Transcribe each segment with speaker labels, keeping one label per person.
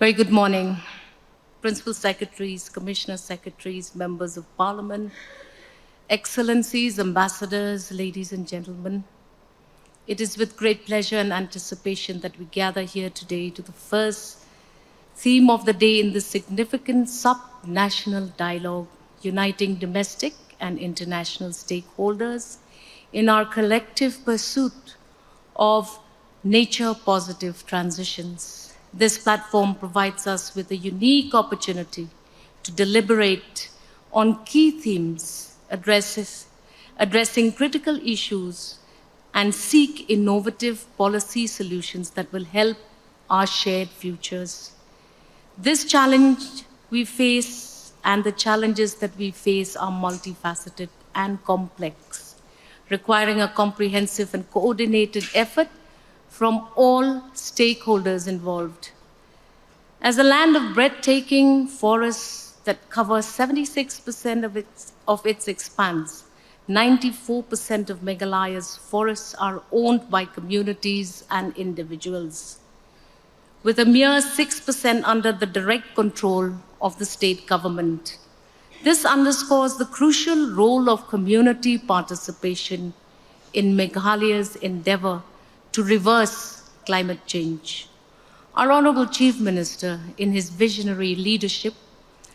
Speaker 1: Very good morning, Principal Secretaries, Commissioner Secretaries, Members of Parliament, Excellencies, Ambassadors, ladies and gentlemen. It is with great pleasure and anticipation that we gather here today to the first theme of the day in this significant sub-national dialogue, uniting domestic and international stakeholders in our collective pursuit of nature-positive transitions. This platform provides us with a unique opportunity to deliberate on key themes, addressing critical issues, and seek innovative policy solutions that will help our shared futures. This challenge we face and the challenges that we face are multifaceted and complex, requiring a comprehensive and coordinated effort from all stakeholders involved. As a land of breathtaking forests that cover 76% of its expanse, 94% of Meghalaya's forests are owned by communities and individuals, with a mere 6% under the direct control of the state government. This underscores the crucial role of community participation in Meghalaya's endeavor to reverse climate change. Our Honorable Chief Minister, in his visionary leadership,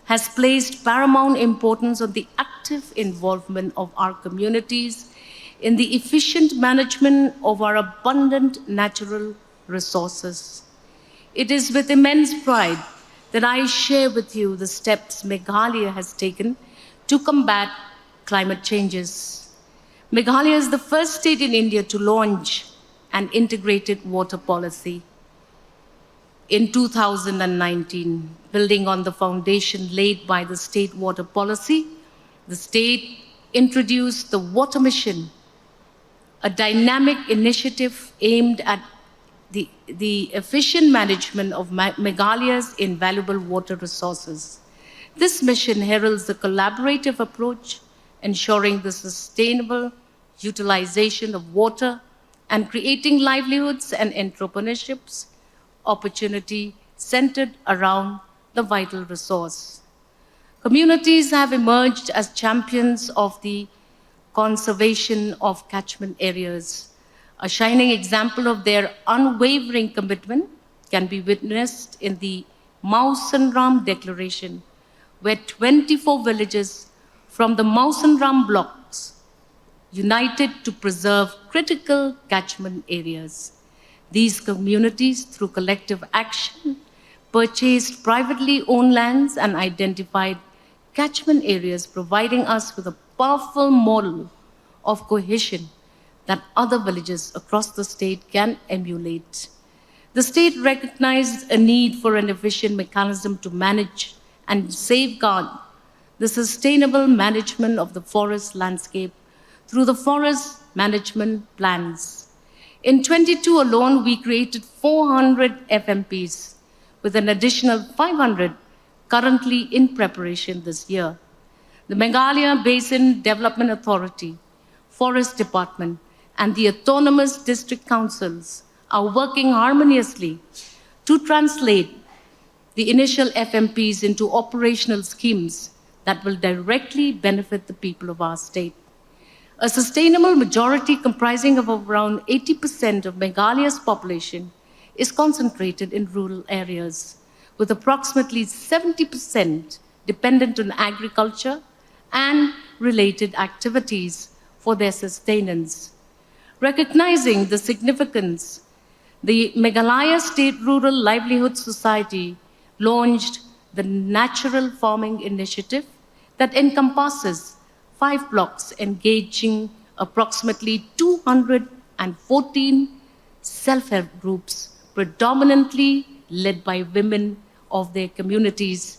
Speaker 1: has placed paramount importance on the active involvement of our communities in the efficient management of our abundant natural resources. It is with immense pride that I share with you the steps Meghalaya has taken to combat climate changes. Meghalaya is the first state in India to launch an integrated water policy in 2019, building on the foundation laid by the state water policy. The state introduced the Water Mission, a dynamic initiative aimed at the efficient management of Meghalaya's invaluable water resources. This mission heralds a collaborative approach, ensuring the sustainable utilization of water and creating livelihoods and entrepreneurships opportunity centered around the vital resource. Communities have emerged as champions of the conservation of catchment areas. A shining example of their unwavering commitment can be witnessed in the Mausanram Declaration, where 24 villages from the Mausanram blocks united to preserve critical catchment areas. These communities, through collective action, purchased privately owned lands and identified catchment areas, providing us with a powerful model of cohesion that other villages across the state can emulate. The state recognized a need for an efficient mechanism to manage and safeguard the sustainable management of the forest landscape through the forest management plans. In 22 alone, we created 400 FMPs, with an additional 500 currently in preparation this year. The Meghalaya Basin Development Authority, Forest Department, and the autonomous district councils are working harmoniously to translate the initial FMPs into operational schemes that will directly benefit the people of our state. A sustainable majority comprising of around 80% of Meghalaya's population is concentrated in rural areas, with approximately 70% dependent on agriculture and related activities for their sustenance. Recognizing the significance, the Meghalaya State Rural Livelihood Society launched the Natural Farming Initiative that encompasses 5 blocks engaging approximately 214 self-help groups, predominantly led by women of their communities,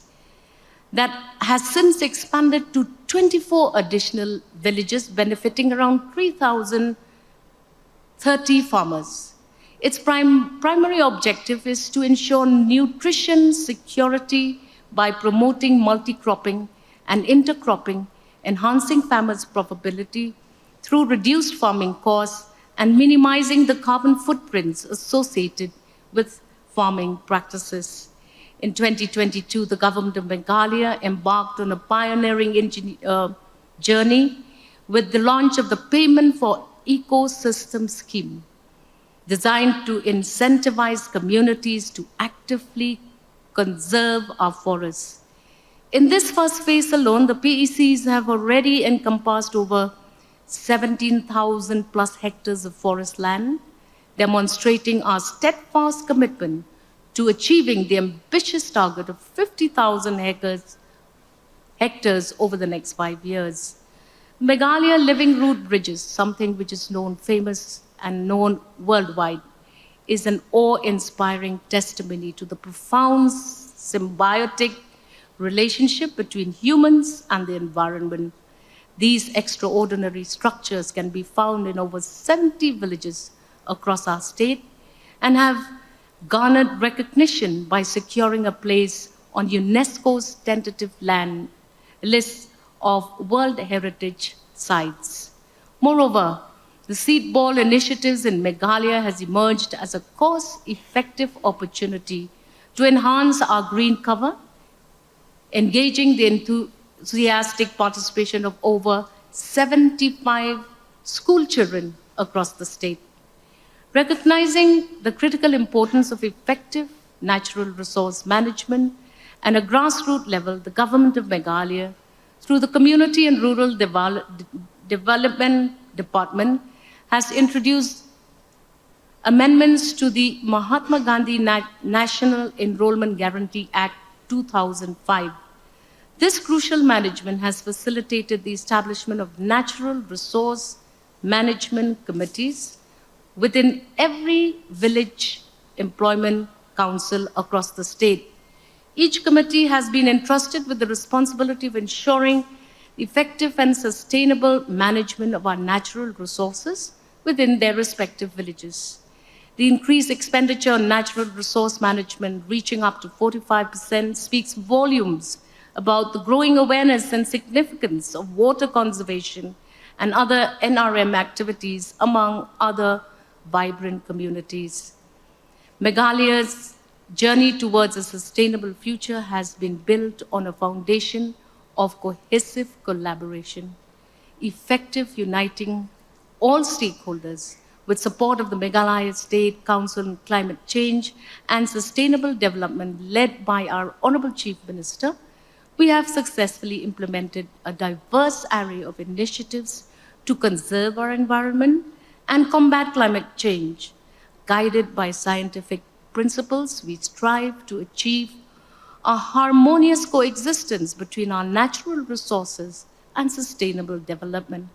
Speaker 1: that has since expanded to 24 additional villages, benefiting around 3,030 farmers. Its primary objective is to ensure nutrition security by promoting multi-cropping and intercropping, enhancing farmers' profitability through reduced farming costs and minimizing the carbon footprints associated with farming practices. In 2022, the government of Meghalaya embarked on a pioneering journey with the launch of the Payment for Ecosystem scheme, designed to incentivize communities to actively conserve our forests. In this first phase alone, the PECs have already encompassed over 17,000 plus hectares of forest land, demonstrating our steadfast commitment to achieving the ambitious target of 50,000 hectares over the next 5 years. Meghalaya living root bridges, something which is known famous and known worldwide, is an awe-inspiring testimony to the profound symbiotic relationship between humans and the environment. These extraordinary structures can be found in over 70 villages across our state and have garnered recognition by securing a place on UNESCO's tentative land list of World Heritage Sites. Moreover, the seed ball initiatives in Meghalaya has emerged as a cost-effective opportunity to enhance our green cover, engaging the enthusiastic participation of over 75 school children across the state. Recognizing the critical importance of effective natural resource management at a grassroots level, the government of Meghalaya, through the Community and Rural Development Department, has introduced amendments to the Mahatma Gandhi National Enrollment Guarantee Act 2005. This crucial management has facilitated the establishment of natural resource management committees within every village employment council across the state. Each committee has been entrusted with the responsibility of ensuring effective and sustainable management of our natural resources within their respective villages. The increased expenditure on natural resource management, reaching up to 45%, speaks volumes about the growing awareness and significance of water conservation and other NRM activities among other vibrant communities. Meghalaya's journey towards a sustainable future has been built on a foundation of cohesive collaboration, effective uniting all stakeholders with support of the Meghalaya State Council on Climate Change and Sustainable Development led by our Honorable Chief Minister. We have successfully implemented a diverse array of initiatives to conserve our environment and combat climate change. Guided by scientific principles, we strive to achieve a harmonious coexistence between our natural resources and sustainable development.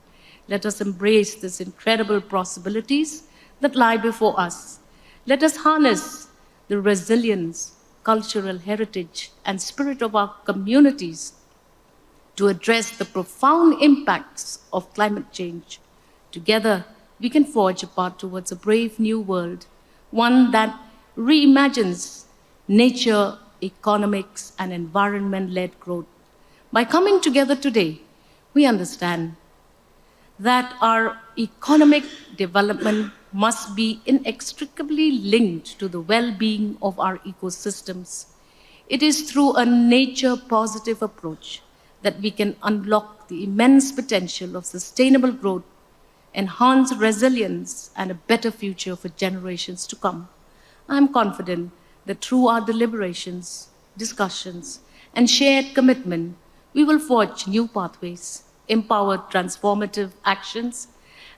Speaker 1: Let us embrace these incredible possibilities that lie before us. Let us harness the resilience, cultural heritage, and spirit of our communities to address the profound impacts of climate change. Together, we can forge a path towards a brave new world, one that reimagines nature, economics, and environment-led growth. By coming together today, we understand that our economic development must be inextricably linked to the well-being of our ecosystems. It is through a nature-positive approach that we can unlock the immense potential of sustainable growth, enhance resilience, and a better future for generations to come. I am confident that through our deliberations, discussions, and shared commitment, we will forge new pathways, empower transformative actions,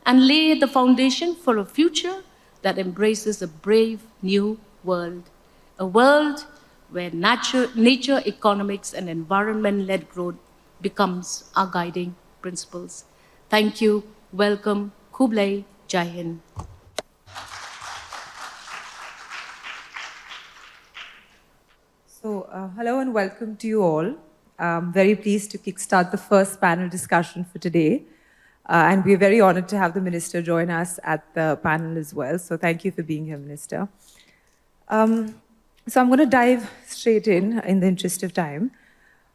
Speaker 1: and lay the foundation for a future that embraces a brave new world, a world where nature, economics, and environment-led growth becomes our guiding principles. Thank you, welcome, Kublai, Jai Hind.
Speaker 2: So, hello and welcome to you all. I'm very pleased to kickstart the first panel discussion for today. And we're very honored to have the Minister join us at the panel as well. So thank you for being here, Minister. So I'm going to dive straight in the interest of time.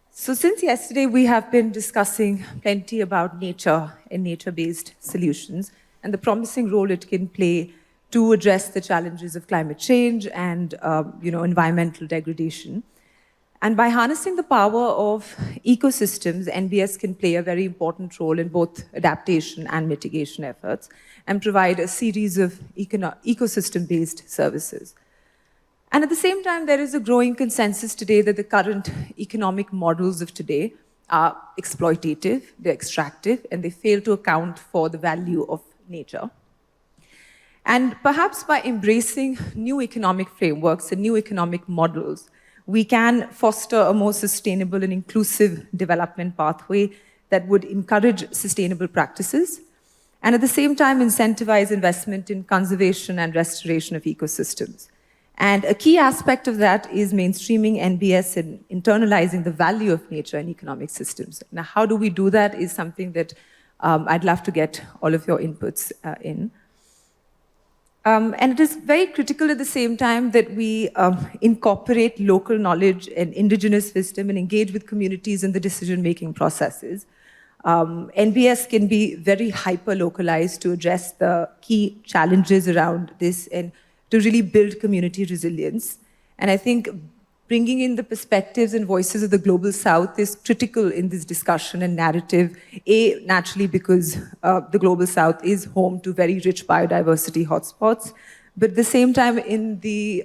Speaker 2: So since yesterday, we have been discussing plenty about nature and nature-based solutions and the promising role it can play to address the challenges of climate change and environmental degradation. And by harnessing the power of ecosystems, NBS can play a very important role in both adaptation and mitigation efforts and provide a series of ecosystem-based services. And at the same time, there is a growing consensus today that the current economic models of today are exploitative, they're extractive, and they fail to account for the value of nature. And perhaps by embracing new economic frameworks and new economic models, we can foster a more sustainable and inclusive development pathway that would encourage sustainable practices and at the same time incentivize investment in conservation and restoration of ecosystems. And a key aspect of that is mainstreaming NBS and internalizing the value of nature in economic systems. Now, how do we do that is something that I'd love to get all of your inputs in. And it is very critical at the same time that we incorporate local knowledge and indigenous wisdom and engage with communities in the decision-making processes. NBS can be very hyper-localized to address the key challenges around this and to really build community resilience. And I think bringing in the perspectives and voices of the Global South is critical in this discussion and narrative, naturally because the Global South is home to very rich biodiversity hotspots, but at the same time, in the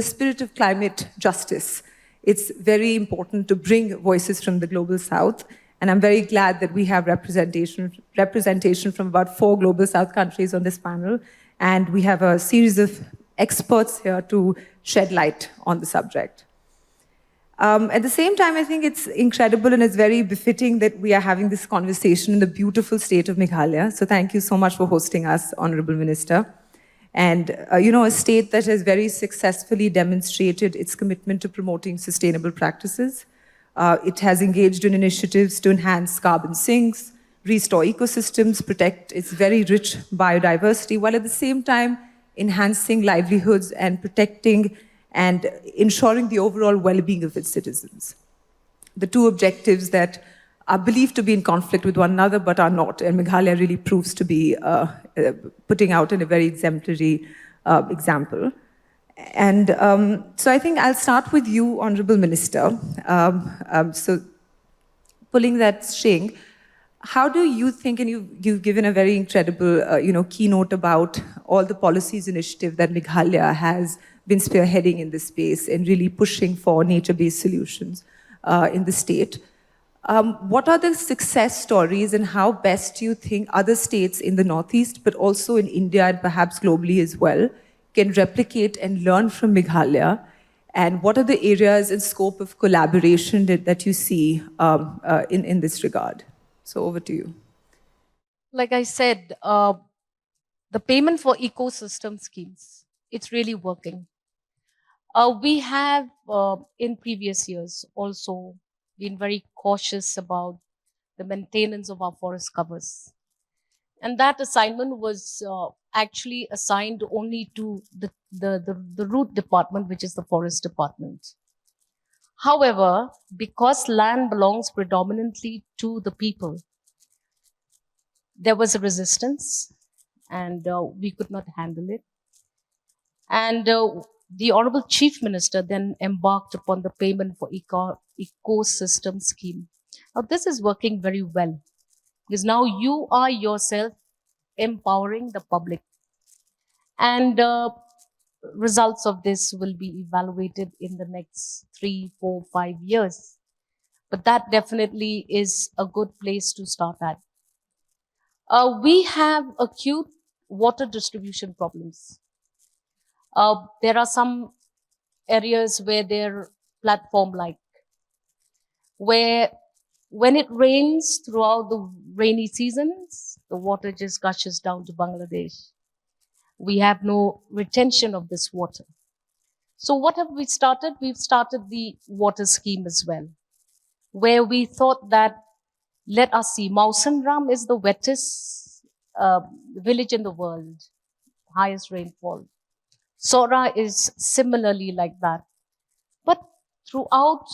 Speaker 2: spirit of climate justice, it's very important to bring voices from the Global South. And I'm very glad that we have representation from about 4 Global South countries on this panel. And we have a series of experts here to shed light on the subject. At the same time, I think it's incredible and it's very befitting that we are having this conversation in the beautiful state of Meghalaya. So thank you so much for hosting us, Honorable Minister. And, a state that has very successfully demonstrated its commitment to promoting sustainable practices. It has engaged in initiatives to enhance carbon sinks, restore ecosystems, protect its very rich biodiversity, while at the same time enhancing livelihoods and protecting and ensuring the overall well-being of its citizens. The two objectives that are believed to be in conflict with one another but are not, and Meghalaya really proves to be putting out in a very exemplary example. And so I think I'll start with you, Honorable Minister. So pulling that string, how do you think, and you've given a very incredible keynote about all the policies initiative that Meghalaya has been spearheading in this space and really pushing for nature-based solutions in the state. What are the success stories and how best do you think other states in the Northeast, but also in India and perhaps globally as well, can replicate and learn from Meghalaya? And what are the areas and scope of collaboration that you see in this regard? So over to you.
Speaker 1: Like I said, the payment for ecosystem schemes, it's really working. We have, in previous years, also been very cautious about the maintenance of our forest covers. And that assignment was actually assigned only to the root department, which is the forest department. However, because land belongs predominantly to the people, there was a resistance and we could not handle it. And the Honorable Chief Minister then embarked upon the payment for ecosystem scheme. Now, this is working very well because now you are yourself empowering the public. And results of this will be evaluated in the next 3, 4, 5 years. But that definitely is a good place to start at. We have acute water distribution problems. There are some areas where they're platform-like, where when it rains throughout the rainy seasons, the water just gushes down to Bangladesh. We have no retention of this water. So what have we started? We've started the water scheme as well, where we thought that, let us see, Mausanram is the wettest village in the world, highest rainfall. Sora is similarly like that. But throughout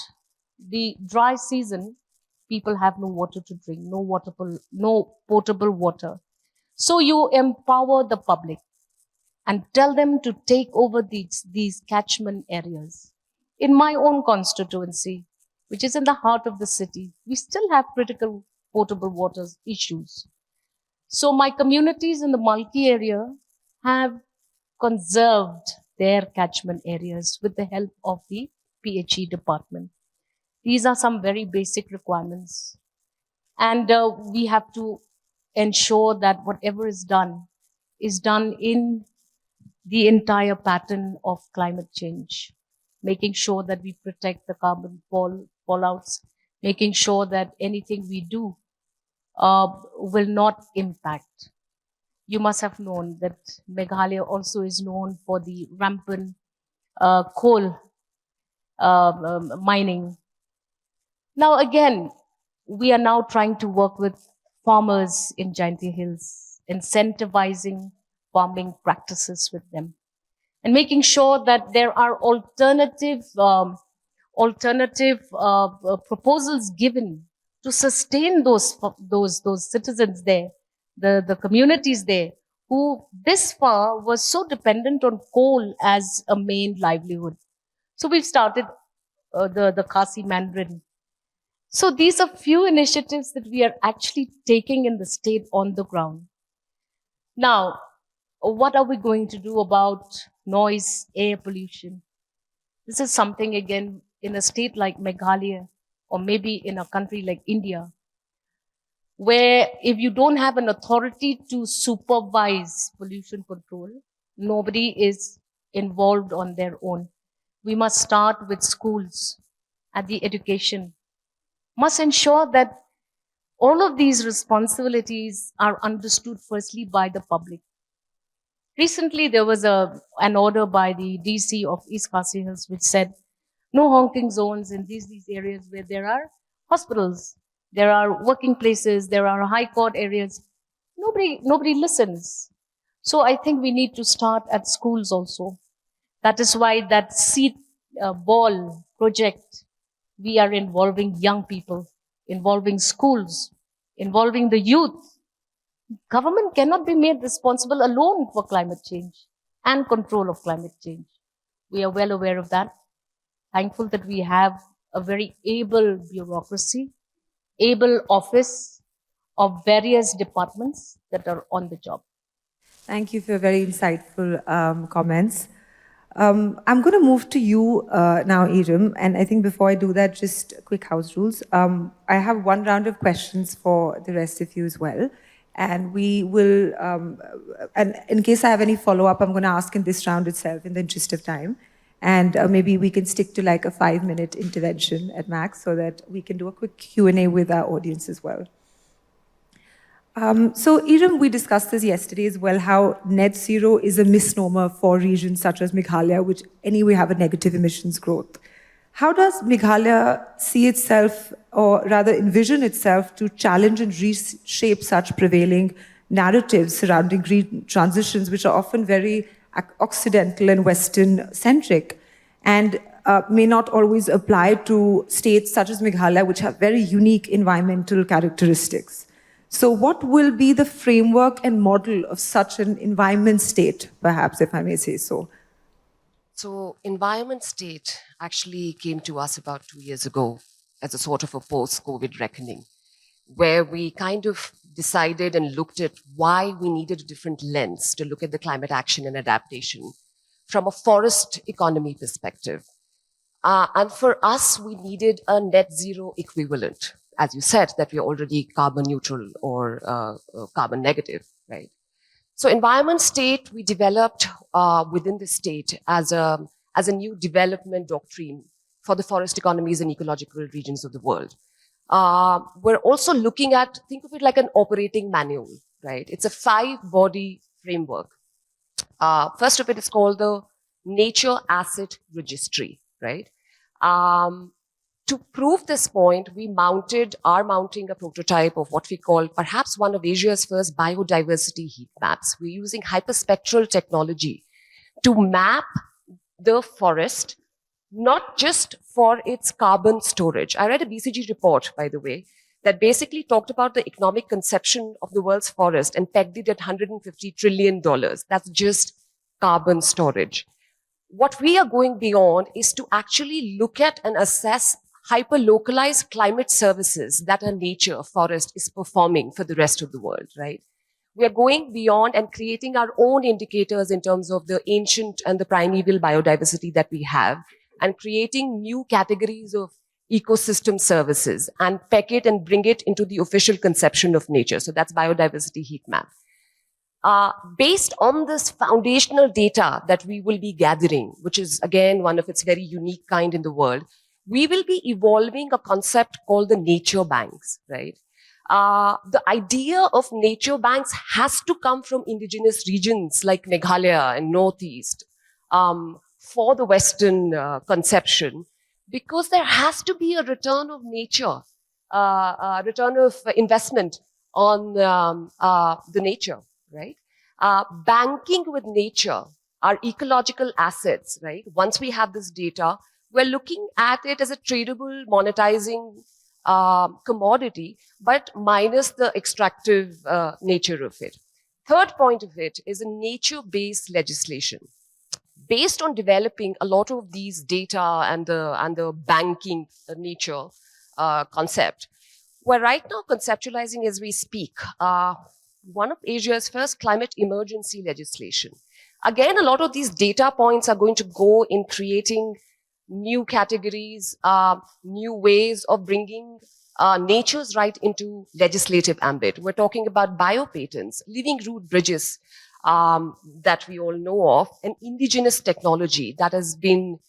Speaker 1: the dry season, people have no water to drink, no potable water. So you empower the public. and tell them to take over these catchment areas. In my own constituency, which is in the heart of the city, we still have critical potable water issues. So my communities in the Malki area have conserved their catchment areas with the help of the PHE department. These are some very basic requirements. And we have to ensure that whatever is done in the entire pattern of climate change, making sure that we protect the carbon fallouts, making sure that anything we do will not impact. You must have known that Meghalaya also is known for the rampant coal mining. Now, again, we are now trying to work with farmers in Jaintia Hills, incentivizing farming practices with them, and making sure that there are alternative proposals given to sustain those citizens there, the communities there, who this far was so dependent on coal as a main livelihood. So we've started the Khasi Mandarin. So these are few initiatives that we are actually taking in the state on the ground. Now, what are we going to do about noise, air pollution? This is something, again, in a state like Meghalaya, or maybe in a country like India, where if you don't have an authority to supervise pollution control, nobody is involved on their own. We must start with schools, at the education, must ensure that all of these responsibilities are understood firstly by the public. Recently, there was an order by the DC of East Khasi Hills which said no honking zones in these areas where there are hospitals, there are working places, there are high court areas. Nobody listens. So I think we need to start at schools also. That is why that seed ball project, we are involving young people, involving schools, involving the youth. Government cannot be made responsible alone for climate change and control of climate change. We are well aware of that. Thankful that we have a very able bureaucracy, able office of various departments that are on the job.
Speaker 2: Thank you for very insightful comments. I'm going to move to you now, Iram, and I think before I do that, just quick house rules. I have one round of questions for the rest of you as well. And we will, and in case I have any follow-up, I'm going to ask in this round itself in the interest of time. And maybe we can stick to like a 5-minute intervention at max so that we can do a quick Q&A with our audience as well. So, Iram, we discussed this yesterday as well, how net zero is a misnomer for regions such as Meghalaya, which anyway have a negative emissions growth. How does Meghalaya see itself, or rather envision itself, to challenge and reshape such prevailing narratives surrounding green transitions, which are often very Occidental and Western-centric, and may not always apply to states such as Meghalaya, which have very unique environmental characteristics? So what will be the framework and model of such an environment state, perhaps, if I may say so?
Speaker 3: So environment state actually came to us about 2 years ago as a sort of a post-COVID reckoning, where we kind of decided and looked at why we needed a different lens to look at the climate action and adaptation from a forest economy perspective. And for us, we needed a net zero equivalent. As you said, that we're already carbon neutral or carbon negative, right? So environment state, we developed within the state as a new development doctrine for the forest economies and ecological regions of the world. We're also looking at, think of it like an operating manual, right? It's a 5-body framework. First of it is called the Nature Asset Registry, right? To prove this point, we are mounting a prototype of what we call perhaps one of Asia's first biodiversity heat maps. We're using hyperspectral technology to map the forest, not just for its carbon storage. I read a BCG report, by the way, that basically talked about the economic conception of the world's forest and pegged it at $150 trillion. That's just carbon storage. What we are going beyond is to actually look at and assess hyper-localized climate services that our nature, forest, is performing for the rest of the world, right? We are going beyond and creating our own indicators in terms of the ancient and the primeval biodiversity that we have, and creating new categories of ecosystem services and pack it and bring it into the official conception of nature. So that's biodiversity heat map. Based on this foundational data that we will be gathering, which is again one of its very unique kind in the world, we will be evolving a concept called the nature banks, right? The idea of nature banks has to come from indigenous regions like Meghalaya and Northeast for the Western conception, because there has to be a return of nature, return of investment on the nature, right? Banking with nature, our ecological assets, right? Once we have this data, we're looking at it as a tradable, monetizing commodity, but minus the extractive nature of it. Third point of it is a nature-based legislation. Based on developing a lot of these data and the banking nature concept, we're right now conceptualizing as we speak one of Asia's first climate emergency legislation. Again, a lot of these data points are going to go in creating new categories, new ways of bringing nature's right into legislative ambit. We're talking about biopatents, living root bridges that we all know of, and indigenous technology that has been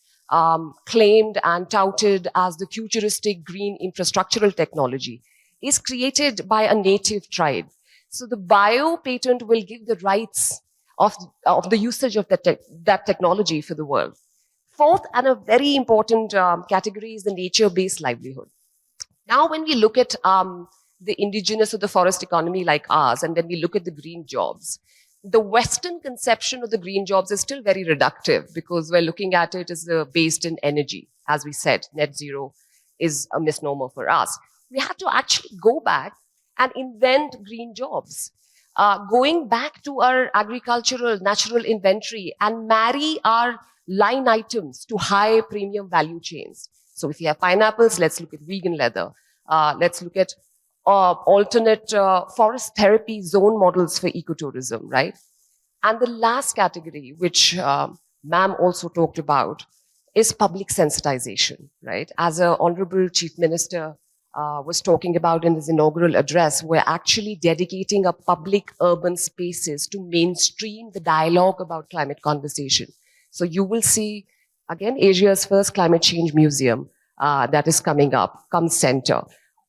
Speaker 3: claimed and touted as the futuristic green infrastructural technology is created by a native tribe. So the biopatent will give the rights of the usage of that technology for the world. Fourth, and a very important category, is the nature-based livelihood. Now, when we look at the indigenous or the forest economy like ours, and then we look at the green jobs, the Western conception of the green jobs is still very reductive, because we're looking at it as based in energy. As we said, net zero is a misnomer for us. We have to actually go back and invent green jobs, going back to our agricultural natural inventory and marry our line items to high premium value chains. So if you have pineapples, let's look at vegan leather. Let's look at alternate forest therapy zone models for ecotourism, right? And the last category, which ma'am also talked about, is public sensitization, right? As our Honorable Chief Minister was talking about in his inaugural address, we're actually dedicating a public urban spaces to mainstream the dialogue about climate conversation. So you will see, again, Asia's first climate change museum that is coming up, comes center.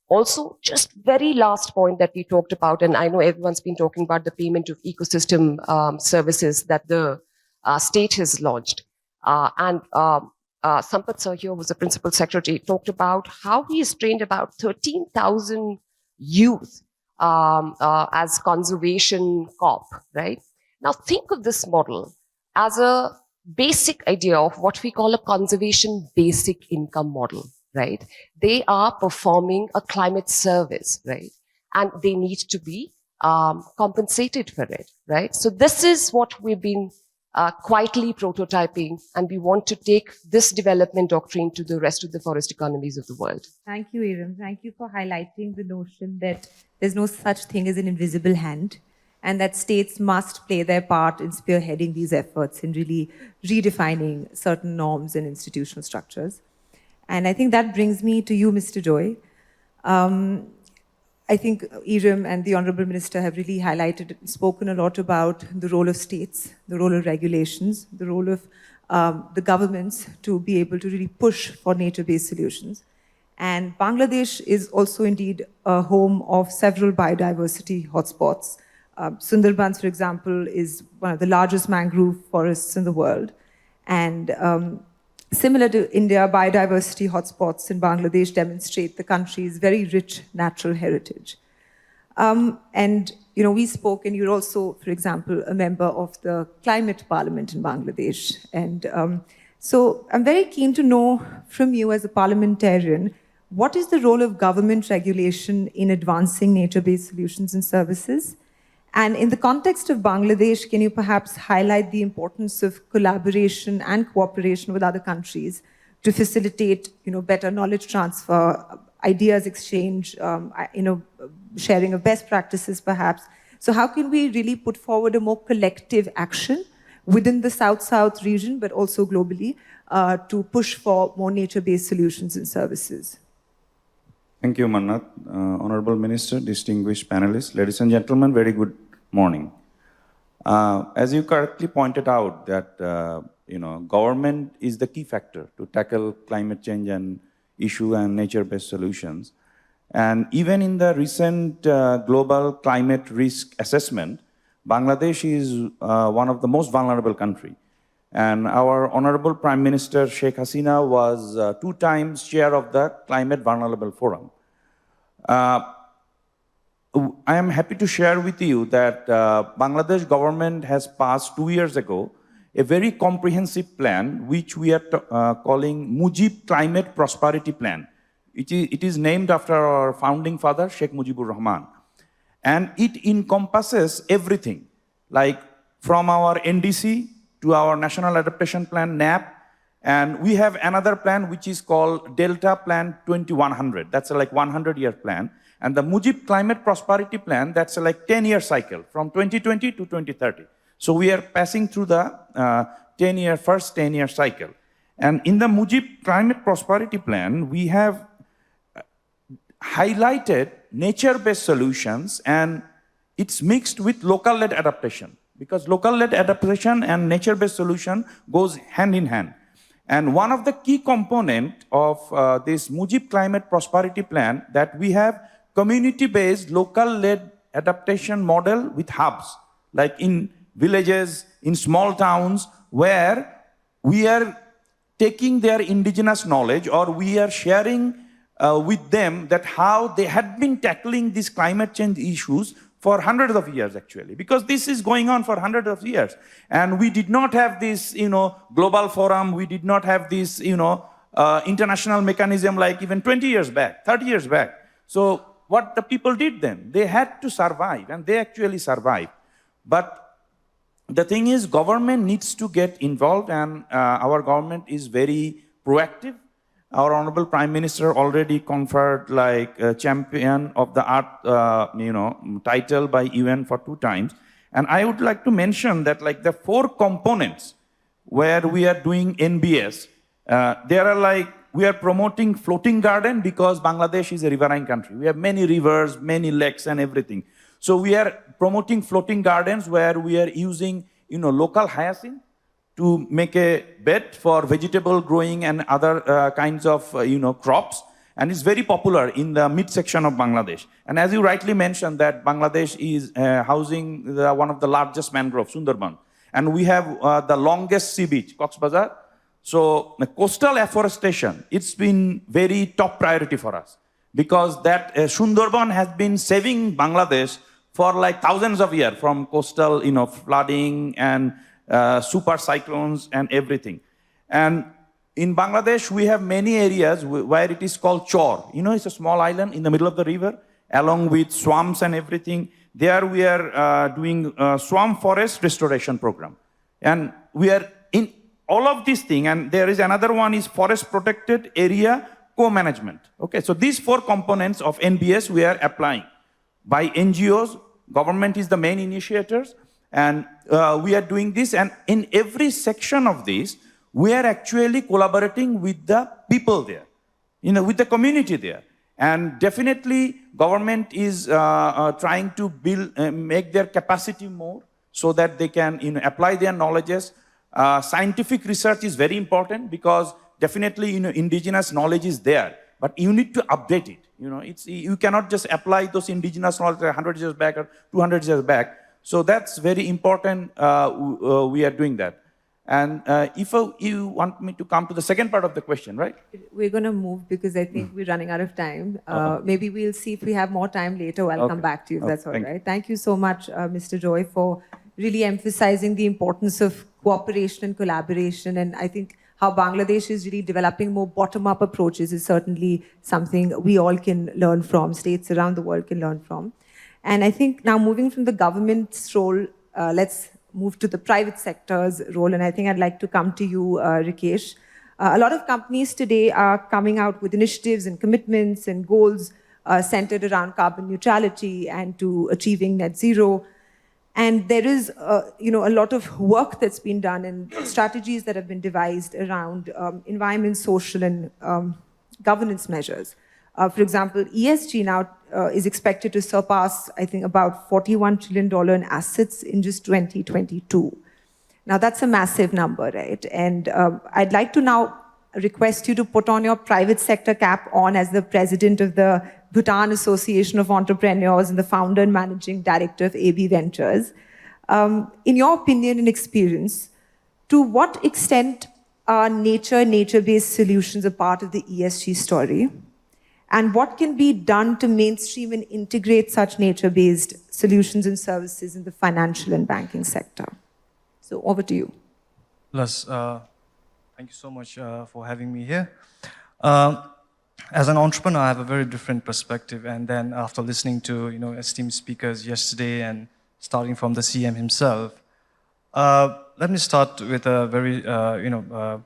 Speaker 3: Also, just very last point that we talked about, and I know everyone's been talking about the payment of ecosystem services that the state has launched. Sampath sir here was the principal secretary, talked about how he has trained about 13,000 youth as conservation COP, right? Now think of this model as a basic idea of what we call a conservation basic income model, right? They are performing a climate service, right? And they need to be compensated for it, right? So this is what we've been quietly prototyping, and we want to take this development doctrine to the rest of the forest economies of the world.
Speaker 2: Thank you, Iram. Thank you for highlighting the notion that there's no such thing as an invisible hand, and that states must play their part in spearheading these efforts in really redefining certain norms and institutional structures. And I think that brings me to you, Mr. Joy. I think Iram and the Honorable Minister have really highlighted and spoken a lot about the role of states, the role of regulations, the role of the governments to be able to really push for nature-based solutions. And Bangladesh is also indeed a home of several biodiversity hotspots. Sundarbans, for example, is one of the largest mangrove forests in the world. And similar to India, biodiversity hotspots in Bangladesh demonstrate the country's very rich natural heritage. And we spoke, and you're also, for example, a member of the Climate Parliament in Bangladesh. And so I'm very keen to know from you as a parliamentarian, what is the role of government regulation in advancing nature-based solutions and services? And in the context of Bangladesh, can you perhaps highlight the importance of collaboration and cooperation with other countries to facilitate, better knowledge transfer, ideas exchange, sharing of best practices, perhaps? So how can we really put forward a more collective action within the South-South region, but also globally, to push for more nature-based solutions and services?
Speaker 4: Thank you, Mannat. Honorable Minister, distinguished panelists, ladies and gentlemen, very good morning. As you correctly pointed out, that government is the key factor to tackle climate change and issue and nature-based solutions. And even in the recent global climate risk assessment, Bangladesh is one of the most vulnerable countries. And our Honorable Prime Minister Sheikh Hasina was 2 times chair of the Climate Vulnerable Forum. I am happy to share with you that Bangladesh government has passed 2 years ago a very comprehensive plan, which we are calling Mujib Climate Prosperity Plan. It is named after our founding father, Sheikh Mujibur Rahman. And it encompasses everything, like from our NDC to our National Adaptation Plan, NAP, and we have another plan which is called Delta Plan 2100. That's a 100-year plan. And the Mujib Climate Prosperity Plan, that's a 10-year cycle from 2020 to 2030. So we are passing through the first 10-year cycle. And in the Mujib Climate Prosperity Plan, we have highlighted nature-based solutions, and it's mixed with local-led adaptation, because local-led adaptation and nature-based solution goes hand in hand. And one of the key components of this Mujib Climate Prosperity Plan, that we have community-based local-led adaptation model with hubs, like in villages, in small towns, where we are taking their indigenous knowledge, or we are sharing with them that how they had been tackling these climate change issues for hundreds of years, actually, because this is going on for hundreds of years. And we did not have this, global forum, we did not have this, international mechanism like even 20 years back, 30 years back. So what the people did then, they had to survive, and they actually survived. But the thing is, government needs to get involved, and our government is very proactive. Our Honorable Prime Minister already conferred Champion of the Earth, title by UN for 2 times. And I would like to mention that the 4 components where we are doing NBS, there are we are promoting floating garden, because Bangladesh is a riverine country. We have many rivers, many lakes and everything. So we are promoting floating gardens where we are using, local hyacinth to make a bed for vegetable growing and other kinds of, crops. And it's very popular in the midsection of Bangladesh. And as you rightly mentioned, that Bangladesh is housing one of the largest mangrove, Sundarban. And we have the longest sea beach, Cox's Bazar. So the coastal afforestation, it's been very top priority for us, because that Sundarban has been saving Bangladesh for thousands of years from coastal, flooding and super cyclones and everything. And in Bangladesh, we have many areas where it is called Chor. It's a small island in the middle of the river, along with swamps and everything. There we are doing swamp forest restoration program. And we are in all of these things, and there is another one is forest protected area co-management. Okay, so these 4 components of NBS we are applying by NGOs. Government is the main initiators. And we are doing this, and in every section of this, we are actually collaborating with the people there, with the community there. And definitely, government is trying to build, make their capacity more, so that they can apply their knowledges. Scientific research is very important, because definitely indigenous knowledge is there, but you need to update it. You cannot just apply those indigenous knowledge 100 years back or 200 years back. So that's very important. We are doing that. And if you want me to come to the second part of the question, right?
Speaker 2: We're going to move, because I think we're running out of time. Maybe we'll see if we have more time later. I'll come back to you if that's all right. Thank you so much, Mr. Joy, for really emphasizing the importance of cooperation and collaboration. And I think how Bangladesh is really developing more bottom-up approaches is certainly something we all can learn from, states around the world can learn from. And I think now moving from the government's role, let's move to the private sector's role. And I think I'd like to come to you, Rikesh. A lot of companies today are coming out with initiatives and commitments and goals centered around carbon neutrality and to achieving net zero. And there is, a lot of work that's been done and strategies that have been devised around environment, social, and governance measures. For example, ESG now is expected to surpass, I think, about $41 trillion in assets in just 2022. Now, that's a massive number, right? And I'd like to now request you to put on your private sector cap on as the president of the Bhutan Association of Entrepreneurs and the founder and managing director of AB Ventures. In your opinion and experience, to what extent are nature-based solutions a part of the ESG story? And what can be done to mainstream and integrate such nature-based solutions and services in the financial and banking sector? So over to you.
Speaker 5: Plus, thank you so much for having me here. As an entrepreneur, I have a very different perspective. And then after listening to esteemed speakers yesterday and starting from the CM himself, let me start with a very a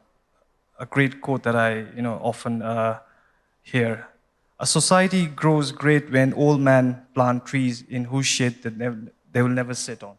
Speaker 5: great quote that I often hear. A society grows great when old men plant trees in whose shade they will never sit on.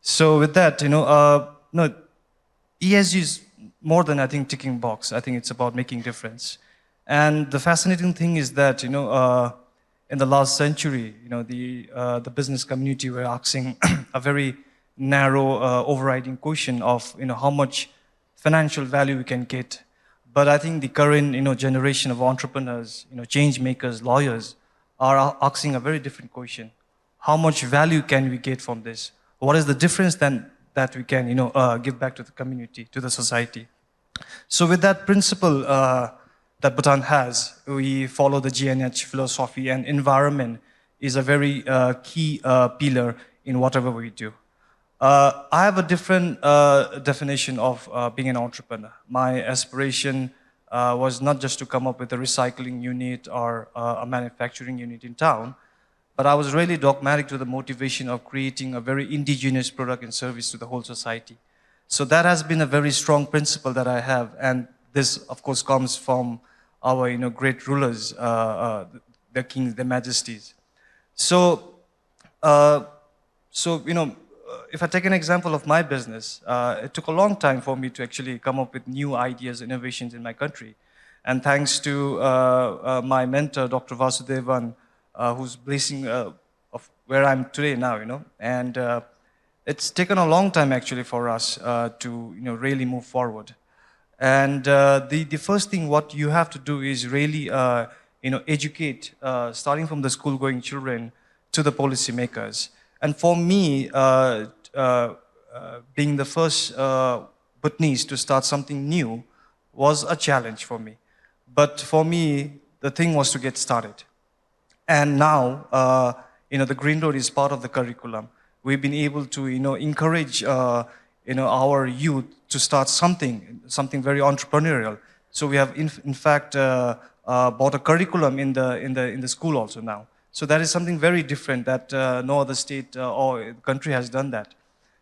Speaker 5: So with that, ESG is more than, I think, ticking box. I think it's about making difference. And the fascinating thing is that, in the last century, the business community were asking a very narrow overriding question of, how much financial value we can get. But I think the current, generation of entrepreneurs, change makers, lawyers, are asking a very different question. How much value can we get from this? What is the difference then that we can, give back to the community, to the society? So with that principle that Bhutan has, we follow the GNH philosophy, and environment is a very key pillar in whatever we do. I have a different definition of being an entrepreneur. My aspiration was not just to come up with a recycling unit or a manufacturing unit in town, but I was really dogmatic to the motivation of creating a very indigenous product and service to the whole society. So that has been a very strong principle that I have, and this, of course, comes from our, great rulers, the kings, the majesties. So, if I take an example of my business, it took a long time for me to actually come up with new ideas, innovations in my country. And thanks to my mentor, Dr. Vasudevan, who's blessing of where I'm today now, and it's taken a long time actually for us to, really move forward. And the first thing what you have to do is really, educate, starting from the school-going children to the policymakers. And for me, being the first Bhutanese to start something new was a challenge for me. But for me, the thing was to get started. And now, the Green Road is part of the curriculum. We've been able to, encourage, our youth to start something very entrepreneurial. So we have, in fact, bought a curriculum in the school also now. So that is something very different that no other state or country has done that.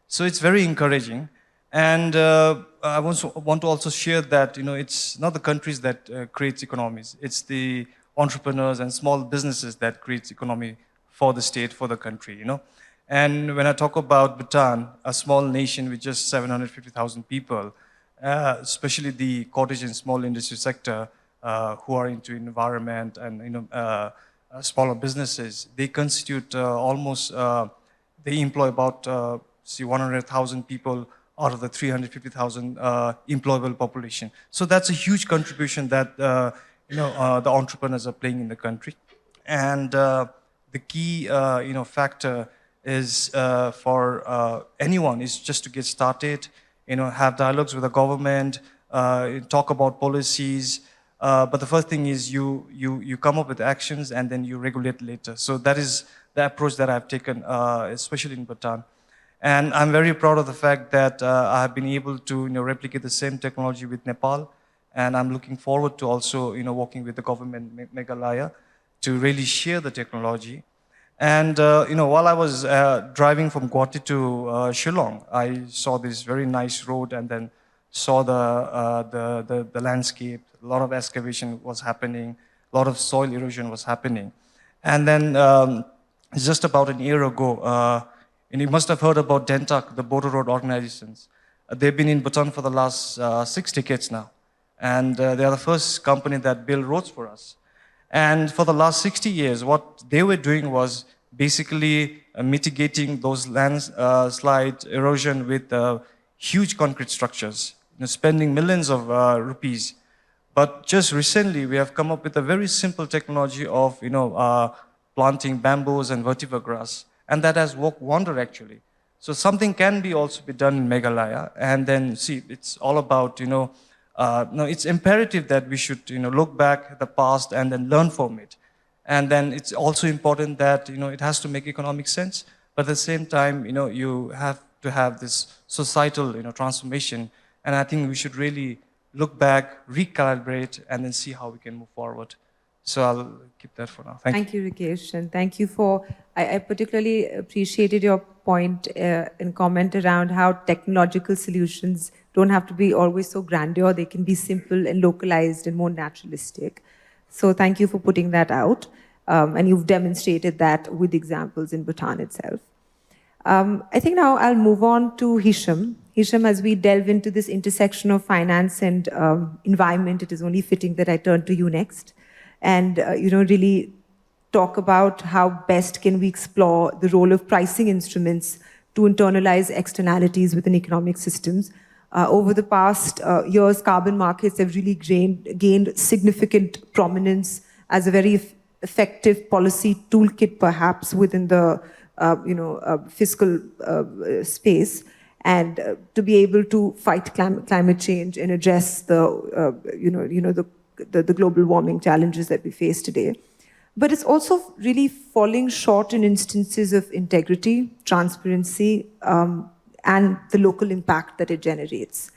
Speaker 5: So it's very encouraging. And I want to also share that, it's not the countries that creates economies. It's the entrepreneurs and small businesses that creates economy for the state, for the country, And when I talk about Bhutan, a small nation with just 750,000 people, especially the cottage and small industry sector who are into environment and, smaller businesses, they constitute almost, they employ about 100,000 people out of the 350,000 employable population. So that's a huge contribution that the entrepreneurs are playing in the country. And the key factor is for anyone is just to get started, have dialogues with the government, talk about policies. But the first thing is you come up with actions and then you regulate later. So that is the approach that I've taken, especially in Bhutan. And I'm very proud of the fact that I have been able to replicate the same technology with Nepal. And I'm looking forward to also working with the government, Meghalaya, to really share the technology. And while I was driving from Guwahati to Shillong, I saw this very nice road, and then saw the landscape. A lot of excavation was happening, a lot of soil erosion was happening, and then just about a year ago, and you must have heard about DENTAC, the border road organizations. They've been in Bhutan for the last 6 decades now, and they are the first company that built roads for us. And for the last 60 years, what they were doing was basically mitigating those landslide erosion with huge concrete structures, spending millions of rupees. But just recently, we have come up with a very simple technology of planting bamboos and vetiver grass, and that has worked wonder actually. So something can be also be done in Meghalaya, and then see, it's all about it's imperative that we should look back at the past and then learn from it. And then it's also important that it has to make economic sense, but at the same time you have to have this societal transformation. And I think we should really look back, recalibrate, and then see how we can move forward. So I'll keep that for now.
Speaker 2: Thank you, Rikesh, and thank you for, I particularly appreciated your point and comment around how technological solutions don't have to be always so grandeur. They can be simple and localized and more naturalistic. So thank you for putting that out. And you've demonstrated that with examples in Bhutan itself. I think now I'll move on to Hisham. Hisham, as we delve into this intersection of finance and environment, it is only fitting that I turn to you next. And really talk about how best can we explore the role of pricing instruments to internalize externalities within economic systems. Over the past years, carbon markets have really gained significant prominence as a very effective policy toolkit, perhaps within the fiscal space, and to be able to fight climate change and address the global warming challenges that we face today. But it's also really falling short in instances of integrity, transparency, and the local impact that it generates.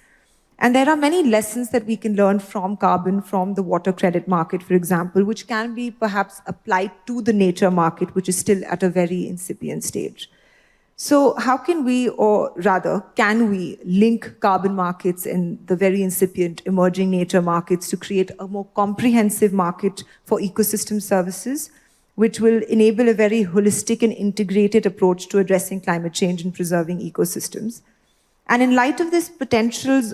Speaker 2: And there are many lessons that we can learn from carbon, from the water credit market, for example, which can be perhaps applied to the nature market, which is still at a very incipient stage. So how can we, or rather, can we link carbon markets and the very incipient emerging nature markets to create a more comprehensive market for ecosystem services, which will enable a very holistic and integrated approach to addressing climate change and preserving ecosystems? And in light of this potential,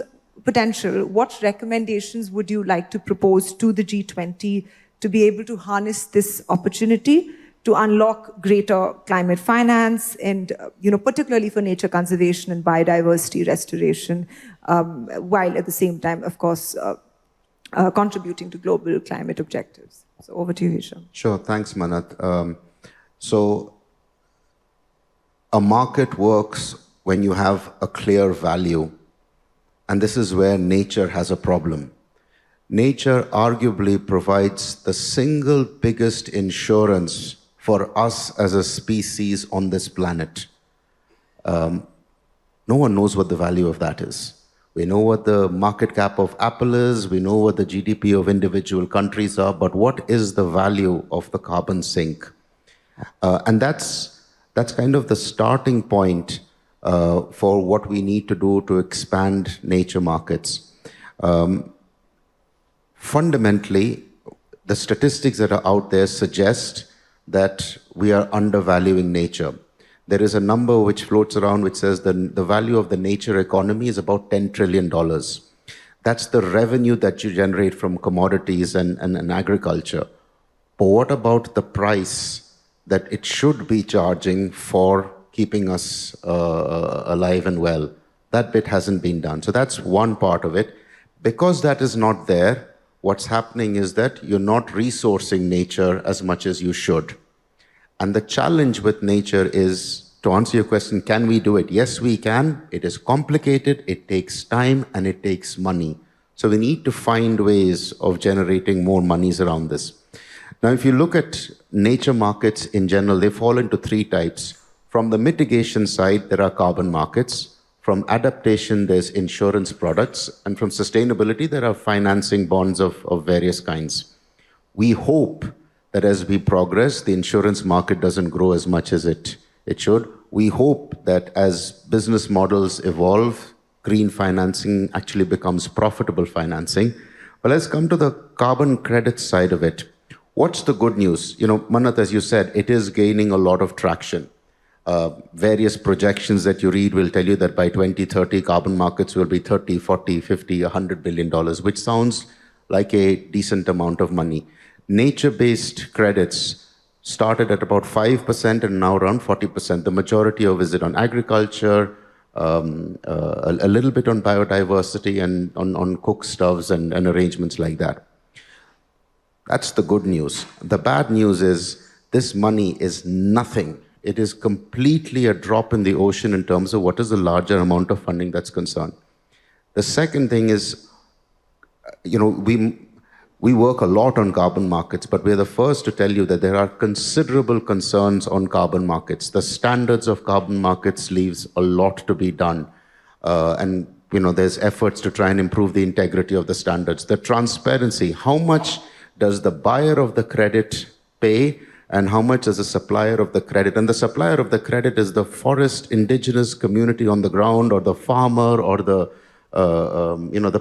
Speaker 2: what recommendations would you like to propose to the G20 to be able to harness this opportunity to unlock greater climate finance and, particularly for nature conservation and biodiversity restoration, while at the same time, of course, contributing to global climate objectives? So over to you, Hisham.
Speaker 6: Sure, thanks, Manat. So a market works when you have a clear value, and this is where nature has a problem. Nature arguably provides the single biggest insurance for us as a species on this planet. No one knows what the value of that is. We know what the market cap of Apple is, we know what the GDP of individual countries are, but what is the value of the carbon sink? And that's kind of the starting point for what we need to do to expand nature markets. Fundamentally, the statistics that are out there suggest that we are undervaluing nature. There is a number which floats around which says the value of the nature economy is about $10 trillion. That's the revenue that you generate from commodities and agriculture. But what about the price that it should be charging for keeping us alive and well? That bit hasn't been done. So that's one part of it. Because that is not there, what's happening is that you're not resourcing nature as much as you should. And the challenge with nature is, to answer your question, can we do it? Yes, we can. It is complicated, it takes time, and it takes money. So we need to find ways of generating more monies around this. Now, if you look at nature markets in general, they fall into three types. From the mitigation side, there are carbon markets. From adaptation, there's insurance products. And from sustainability, there are financing bonds of various kinds. We hope that as we progress, the insurance market doesn't grow as much as it should. We hope that as business models evolve, green financing actually becomes profitable financing. But let's come to the carbon credit side of it. What's the good news? Manat, as you said, it is gaining a lot of traction. Various projections that you read will tell you that by 2030, carbon markets will be 30, 40, 50, $100 billion, which sounds like a decent amount of money. Nature-based credits started at about 5% and now around 40%. The majority of it on agriculture, a little bit on biodiversity and on cook stoves and arrangements like that. That's the good news. The bad news is this money is nothing. It is completely a drop in the ocean in terms of what is the larger amount of funding that's concerned. The second thing is, we work a lot on carbon markets, but we're the first to tell you that there are considerable concerns on carbon markets. The standards of carbon markets leaves a lot to be done. And there's efforts to try and improve the integrity of the standards. The transparency, how much does the buyer of the credit pay and how much is the supplier of the credit? And the supplier of the credit is the forest indigenous community on the ground or the farmer or the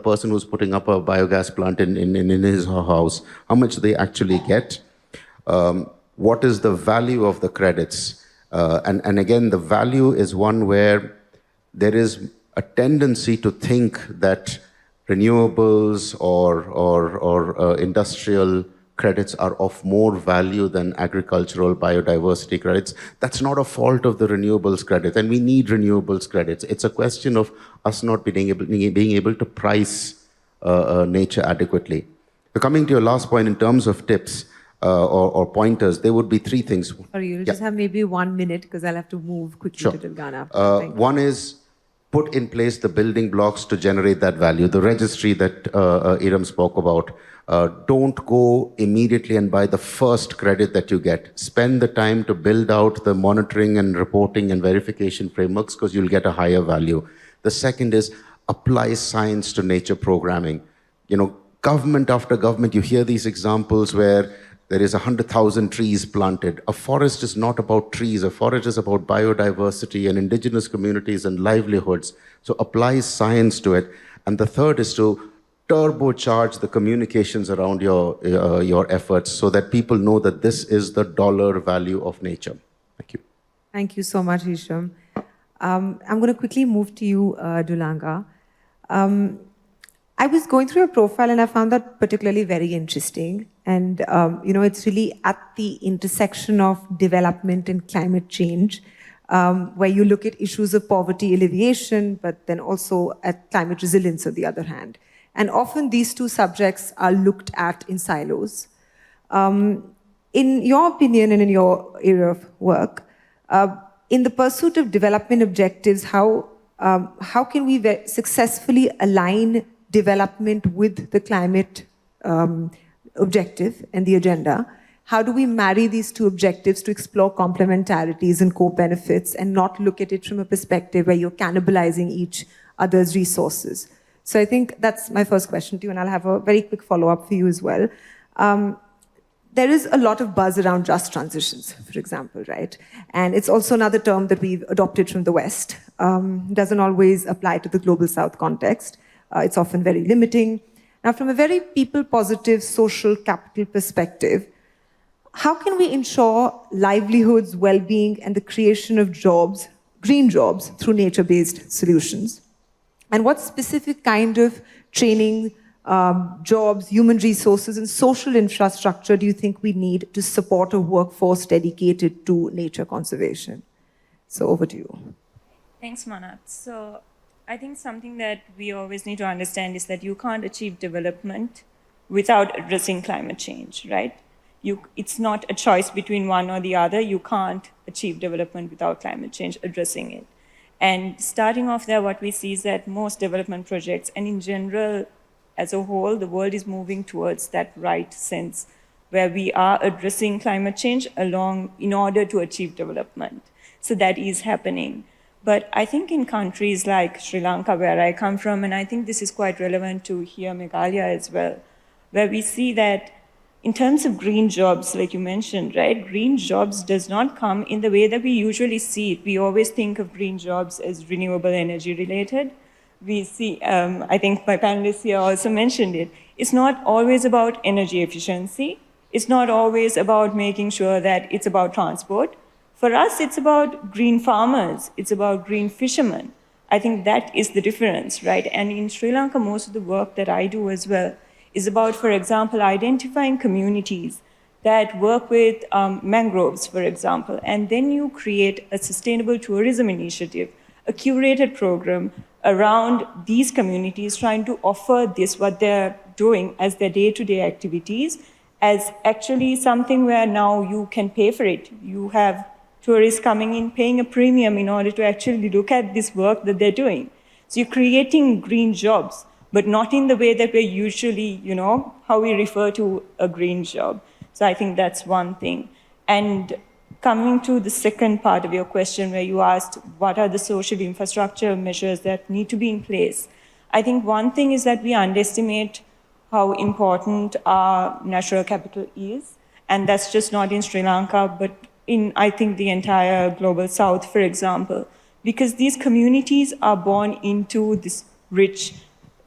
Speaker 6: person who's putting up a biogas plant in his or her house. How much they actually get? What is the value of the credits? And again, the value is one where there is a tendency to think that renewables or industrial credits are of more value than agricultural biodiversity credits. That's not a fault of the renewables credit, and we need renewables credits. It's a question of us not being able to price nature adequately. So coming to your last point, in terms of tips or pointers, there would be three things.
Speaker 2: Sorry, you'll just have maybe 1 minute because I'll have to move quickly
Speaker 6: Sure.
Speaker 2: to Tilgana.
Speaker 6: One is put in place the building blocks to generate that value. The registry that Iram spoke about. Don't go immediately and buy the first credit that you get. Spend the time to build out the monitoring and reporting and verification frameworks because you'll get a higher value. The second is apply science to nature programming. Government after government, you hear these examples where there is 100,000 trees planted. A forest is not about trees. A forest is about biodiversity and indigenous communities and livelihoods. So apply science to it. And the third is to turbocharge the communications around your efforts so that people know that this is the dollar value of nature. Thank you.
Speaker 2: Thank you so much, Hisham. I'm going to quickly move to you, Dulanga. I was going through your profile and I found that particularly very interesting. And, it's really at the intersection of development and climate change, where you look at issues of poverty alleviation, but then also at climate resilience on the other hand. And often these two subjects are looked at in silos. In your opinion and in your area of work, in the pursuit of development objectives, how can we successfully align development with the climate objective and the agenda? How do we marry these two objectives to explore complementarities and co-benefits and not look at it from a perspective where you're cannibalizing each other's resources? So I think that's my first question to you, and I'll have a very quick follow-up for you as well. There is a lot of buzz around just transitions, for example, right? And it's also another term that we've adopted from the West. Doesn't always apply to the Global South context. It's often very limiting. Now, from a very people-positive social capital perspective, how can we ensure livelihoods, well-being, and the creation of jobs, green jobs, through nature-based solutions? And what specific kind of training, jobs, human resources, and social infrastructure do you think we need to support a workforce dedicated to nature conservation? So over to you.
Speaker 7: Thanks, Manat. So I think something that we always need to understand is that you can't achieve development without addressing climate change, right? It's not a choice between one or the other. You can't achieve development without climate change addressing it. And starting off there, what we see is that most development projects, and in general, as a whole, the world is moving towards that right sense, where we are addressing climate change in order to achieve development. So that is happening. But I think in countries like Sri Lanka, where I come from, and I think this is quite relevant to here, Meghalaya as well, where we see that In terms of green jobs, like you mentioned, right, green jobs does not come in the way that we usually see it. We always think of green jobs as renewable energy related. We see, I think my panelists here also mentioned it, it's not always about energy efficiency. It's not always about making sure that it's about transport. For us, it's about green farmers. It's about green fishermen. I think that is the difference, right? And in Sri Lanka, most of the work that I do as well is about, for example, identifying communities that work with mangroves, for example, and then you create a sustainable tourism initiative, a curated program around these communities trying to offer this, what they're doing as their day-to-day activities, as actually something where now you can pay for it. You have tourists coming in, paying a premium in order to actually look at this work that they're doing. So you're creating green jobs, but not in the way that we're usually, how we refer to a green job. So I think that's one thing. And coming to the second part of your question where you asked what are the social infrastructure measures that need to be in place, I think one thing is that we underestimate how important our natural capital is. And that's just not in Sri Lanka, but in, I think, the entire global south, for example, because these communities are born into this rich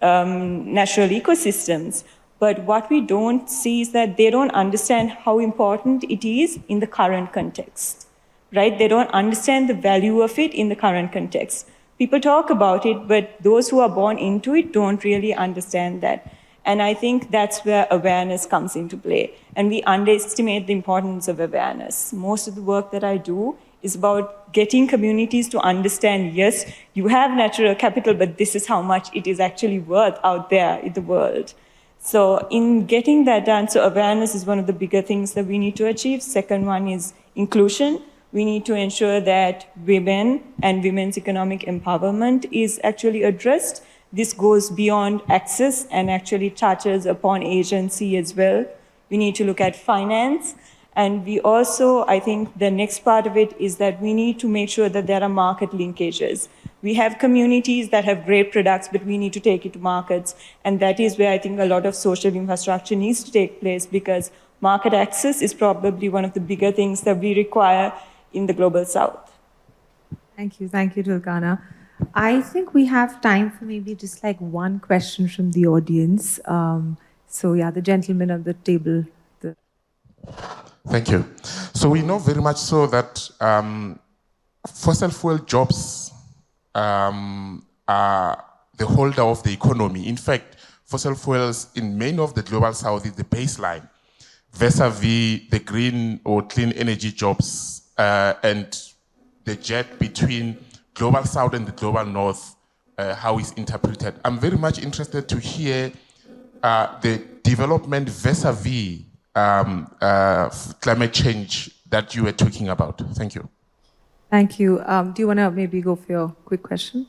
Speaker 7: natural ecosystems. But what we don't see is that they don't understand how important it is in the current context, right? They don't understand the value of it in the current context. People talk about it, but those who are born into it don't really understand that. And I think that's where awareness comes into play. And we underestimate the importance of awareness. Most of the work that I do is about getting communities to understand, yes, you have natural capital, but this is how much it is actually worth out there in the world. So in getting that done, so awareness is one of the bigger things that we need to achieve. Second one is inclusion. We need to ensure that women and women's economic empowerment is actually addressed. This goes beyond access and actually touches upon agency as well. We need to look at finance. And we also, I think the next part of it is that we need to make sure that there are market linkages. We have communities that have great products, but we need to take it to markets. And that is where I think a lot of social infrastructure needs to take place, because market access is probably one of the bigger things that we require in the global south.
Speaker 2: Thank you, Tulkana. I think we have time for maybe just like one question from the audience. So yeah, the gentleman at the table.
Speaker 8: Thank you. So we know very much so that fossil fuel jobs are the holder of the economy. In fact, fossil fuels in many of the global south is the baseline, vis-a-vis the green or clean energy jobs and the jet between global south and the global north, how it's interpreted. I'm very much interested to hear the development vis-a-vis climate change that you were talking about. Thank you.
Speaker 2: Thank you. Do you want to maybe go for your quick question?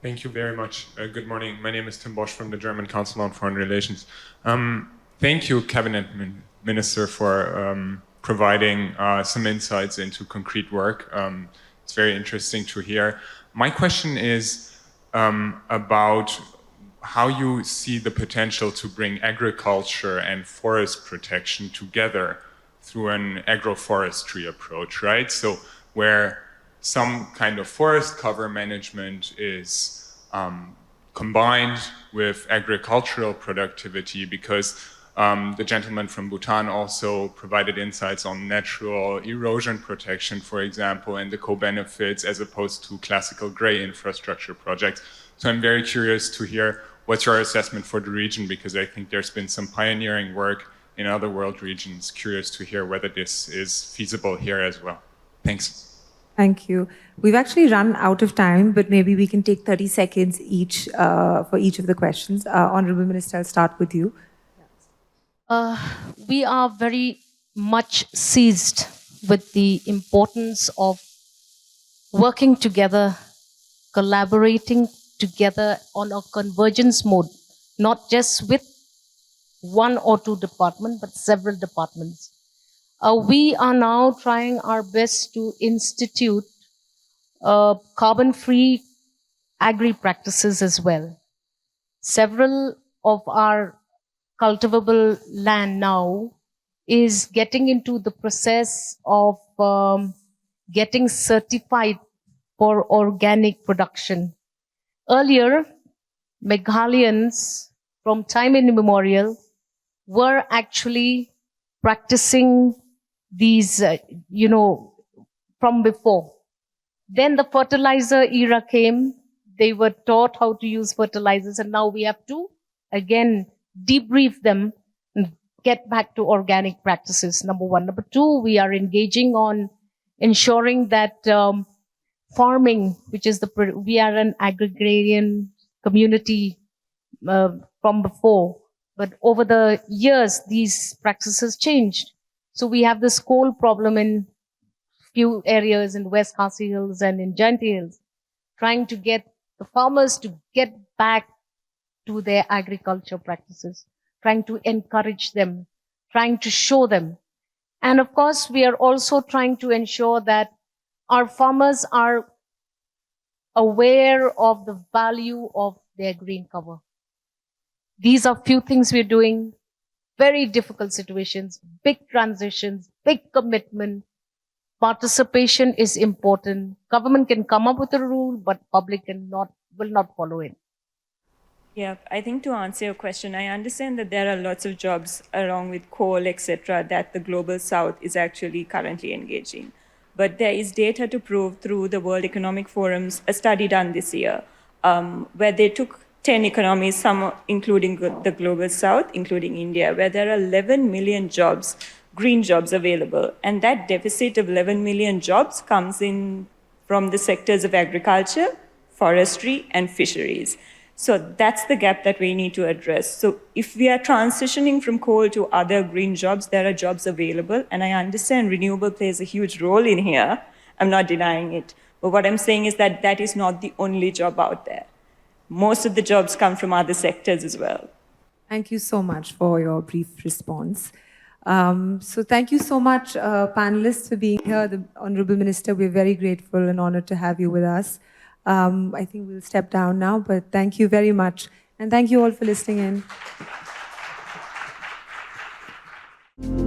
Speaker 9: Thank you very much. Good morning. My name is Tim Bosch from the German Council on Foreign Relations. Thank you, Cabinet Minister, for providing some insights into concrete work. It's very interesting to hear. My question is about how you see the potential to bring agriculture and forest protection together through an agroforestry approach, right? So where some kind of forest cover management is combined with agricultural productivity, because the gentleman from Bhutan also provided insights on natural erosion protection, for example, and the co-benefits as opposed to classical gray infrastructure projects. So I'm very curious to hear what's your assessment for the region, because I think there's been some pioneering work in other world regions. Curious to hear whether this is feasible here as well. Thanks.
Speaker 2: Thank you. We've actually run out of time, but maybe we can take 30 seconds each for each of the questions. Honorable Minister, I'll start with you.
Speaker 1: We are very much seized with the importance of working together, collaborating together on a convergence mode, not just with one or two departments, but several departments. We are now trying our best to institute carbon-free agri practices as well. Several of our cultivable land now is getting into the process of getting certified for organic production. Earlier, Meghalayans from time immemorial were actually practicing these, from before. Then the fertilizer era came. They were taught how to use fertilizers, and now we have to, again, debrief them and get back to organic practices, number one. Number two, we are engaging on ensuring that farming, which is we are an agrarian community from before, but over the years, these practices changed. So we have this coal problem in few areas in West Khasi Hills and in Jainti Hills, trying to get the farmers to get back to their agriculture practices, trying to encourage them, trying to show them. And of course, we are also trying to ensure that our farmers are aware of the value of their green cover. These are few things we're doing, very difficult situations, big transitions, big commitment. Participation is important. Government can come up with a rule, but public will not follow it.
Speaker 7: Yeah, I think to answer your question, I understand that there are lots of jobs along with coal, etc., that the Global South is actually currently engaging. But there is data to prove through the World Economic Forum's a study done this year, where they took 10 economies, some including the Global South, including India, where there are 11 million jobs, green jobs available. And that deficit of 11 million jobs comes in from the sectors of agriculture, forestry, and fisheries. So that's the gap that we need to address. So if we are transitioning from coal to other green jobs, there are jobs available. And I understand renewable plays a huge role in here. I'm not denying it. But what I'm saying is that that is not the only job out there. Most of the jobs come from other sectors as well.
Speaker 2: Thank you so much for your brief response. So thank you so much, panelists, for being here. The Honorable Minister, we're very grateful and honored to have you with us. I think we'll step down now, but thank you very much. And thank you all for listening in.